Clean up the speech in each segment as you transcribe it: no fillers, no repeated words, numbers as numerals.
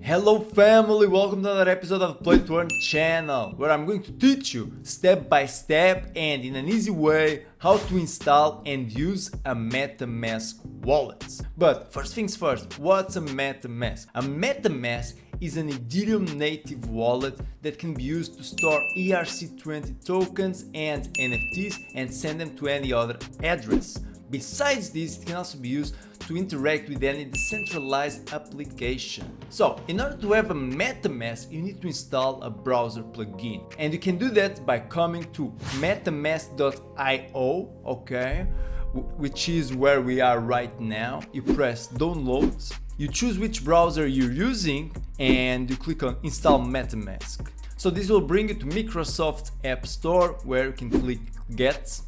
Hello family, welcome to another episode of Play to Earn channel, where I'm going to teach you step by step and in an easy way how to install and use a Metamask wallet. But first things first, what's a Metamask? A Metamask is an Ethereum native wallet that can be used to store ERC20 tokens and NFTs and send them to any other address. Besides this, it can also be used to interact with any decentralized application. So, in order to have a Metamask, you need to install a browser plugin. And you can do that by coming to metamask.io, okay, which is where we are right now. You press downloads, you choose which browser you're using, and you click on install Metamask. So this will bring you to Microsoft App Store, where you can click get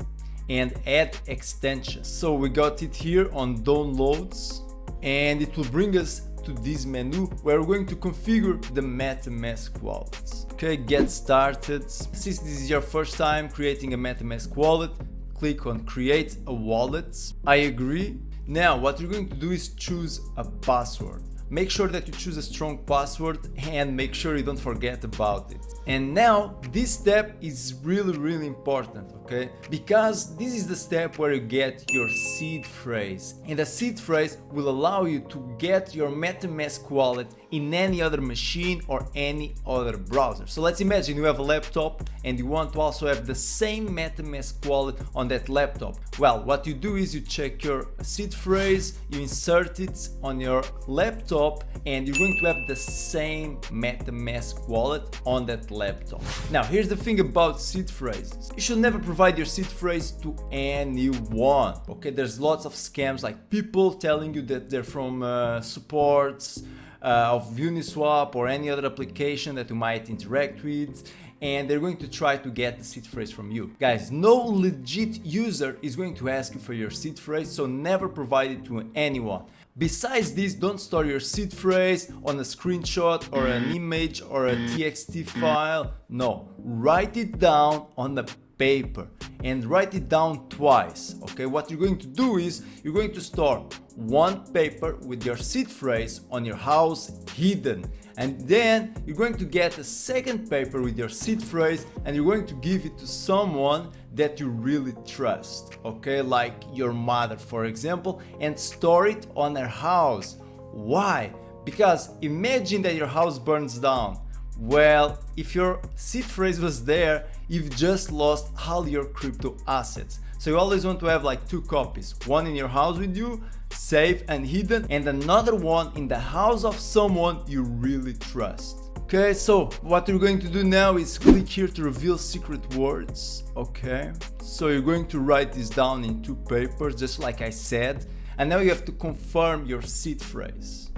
and add extensions. So we got it here on downloads, and it will bring us to this menu where we're going to configure the Metamask wallets. Okay, get started. Since this is your first time creating a Metamask wallet, click on create a wallet. I agree. Now what you're going to do is choose a password. Make sure that you choose a strong password and make sure you don't forget about it. And now this step is really important, okay? Because this is the step where you get your seed phrase. And the seed phrase will allow you to get your Metamask wallet in any other machine or any other browser. So let's imagine you have a laptop and you want to also have the same Metamask wallet on that laptop. Well, what you do is you check your seed phrase, you insert it on your laptop, and you're going to have the same Metamask wallet on that laptop. Now, here's the thing about seed phrases. You should never provide your seed phrase to anyone, okay? There's lots of scams, like people telling you that they're from supports of Uniswap or any other application that you might interact with, and they're going to try to get the seed phrase from you. Guys, no legit user is going to ask you for your seed phrase, so never provide it to anyone. Besides this, don't store your seed phrase on a screenshot or an image or a TXT file. No, write it down on the paper and write it down twice. Okay, what you're going to do is you're going to store one paper with your seed phrase on your house hidden, and then you're going to get a second paper with your seed phrase and you're going to give it to someone that you really trust, okay, like your mother for example, and store it on her house. Why? Because imagine that your house burns down. Well, if your seed phrase was there, you've just lost all your crypto assets. So you always want to have like two copies, one in your house with you, safe and hidden, and another one in the house of someone you really trust. Okay, so what you're going to do now is click here to reveal secret words. Okay, so you're going to write this down in two papers, just like I said, and now you have to confirm your seed phrase.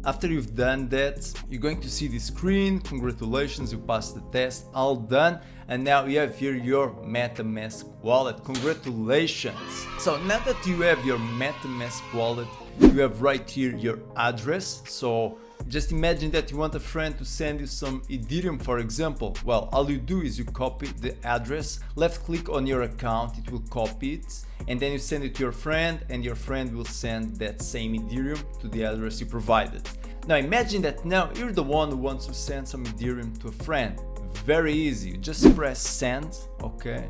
After you've done that, you're going to see the screen. Congratulations, you passed the test, all done. And now you have here your Metamask wallet. Congratulations. So now that you have your Metamask wallet, you have right here your address. So just imagine that you want a friend to send you some Ethereum, for example. Well, all you do is you copy the address, left click on your account, it will copy it, and then you send it to your friend, and your friend will send that same Ethereum to the address you provided. Now imagine that now you're the one who wants to send some Ethereum to a friend. Very easy, you just press send, okay,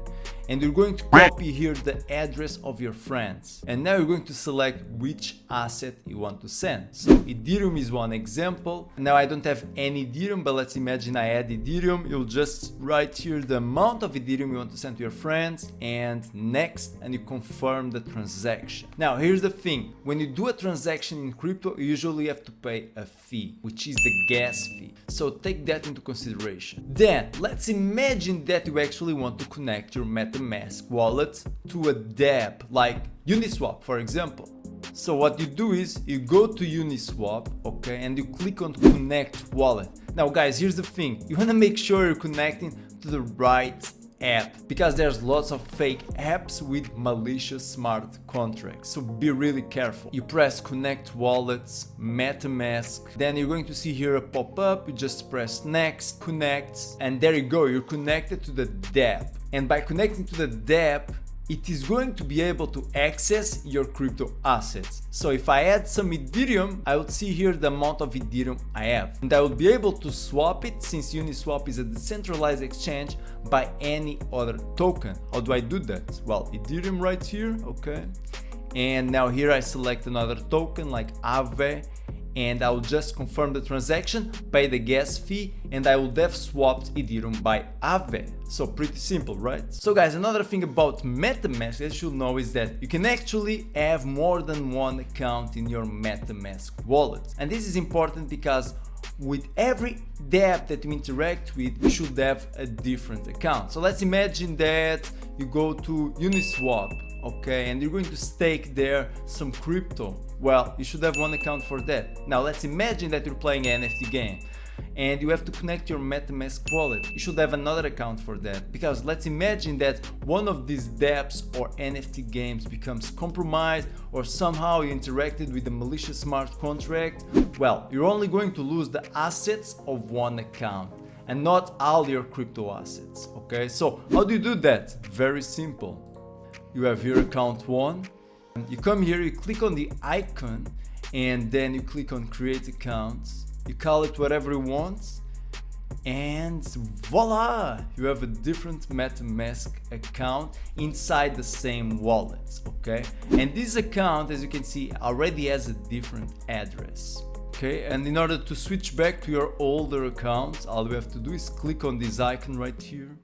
and you're going to copy here the address of your friends, and now you're going to select which asset you want to send. So Ethereum is one example. Now I don't have any Ethereum, but let's imagine I add Ethereum. You'll just write here the amount of Ethereum you want to send to your friends and next, and you confirm the transaction. Now here's the thing, when you do a transaction in crypto, you usually have to pay a fee, which is the gas fee, so take that into consideration. Then let's imagine that you actually want to connect your Metamask wallet to a dApp like Uniswap, for example. So what you do is you go to Uniswap, okay, and you click on connect wallet. Now guys, here's the thing, you want to make sure you're connecting to the right app, because there's lots of fake apps with malicious smart contracts, so be really careful. You press connect wallets, Metamask, then you're going to see here a pop-up, you just press next, connect, and there you go, you're connected to the dApp. And by connecting to the dApp, it is going to be able to access your crypto assets. So if I add some Ethereum, I would see here the amount of Ethereum I have. And I would be able to swap it, since Uniswap is a decentralized exchange, by any other token. How do I do that? Well, Ethereum right here, okay. And now here I select another token like Aave, and I will just confirm the transaction, pay the gas fee, and I would have swapped Ethereum by Aave. So pretty simple, right? So guys, another thing about Metamask that you should know is that you can actually have more than one account in your Metamask wallet. And this is important because with every dApp that you interact with, you should have a different account. So let's imagine that you go to Uniswap, okay, and you're going to stake there some crypto. Well, you should have one account for that. Now let's imagine that you're playing an NFT game and you have to connect your Metamask wallet. You should have another account for that, because let's imagine that one of these dApps or NFT games becomes compromised, or somehow you interacted with a malicious smart contract. Well, you're only going to lose the assets of one account and not all your crypto assets, okay? So how do you do that? Very simple. You have your account 1, you come here, you click on the icon, and then you click on create accounts, you call it whatever you want, and voila, you have a different Metamask account inside the same wallet, okay? And this account, as you can see, already has a different address. Okay, and in order to switch back to your older account, all you have to do is click on this icon right here,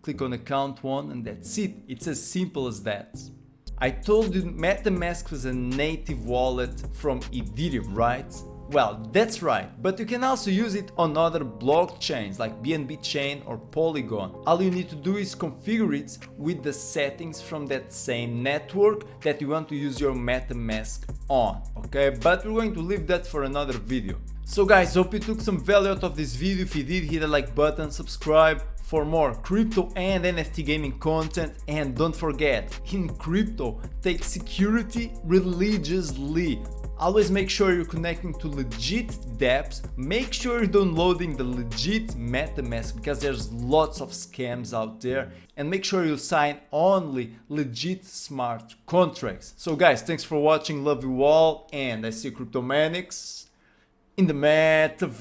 click on account 1, and that's it. It's as simple as that. I told you Metamask was a native wallet from Ethereum, right? Well, that's right, but you can also use it on other blockchains like BNB Chain or Polygon. All you need to do is configure it with the settings from that same network that you want to use your Metamask on, okay? But we're going to leave that for another video. So guys, hope you took some value out of this video. If you did, hit the like button, subscribe for more crypto and NFT gaming content, and don't forget, in crypto, take security religiously. Always make sure you're connecting to legit dApps, make sure you're downloading the legit Metamask because there's lots of scams out there, and make sure you sign only legit smart contracts. So guys, thanks for watching, love you all, and I see you Cryptomanics in the metaverse.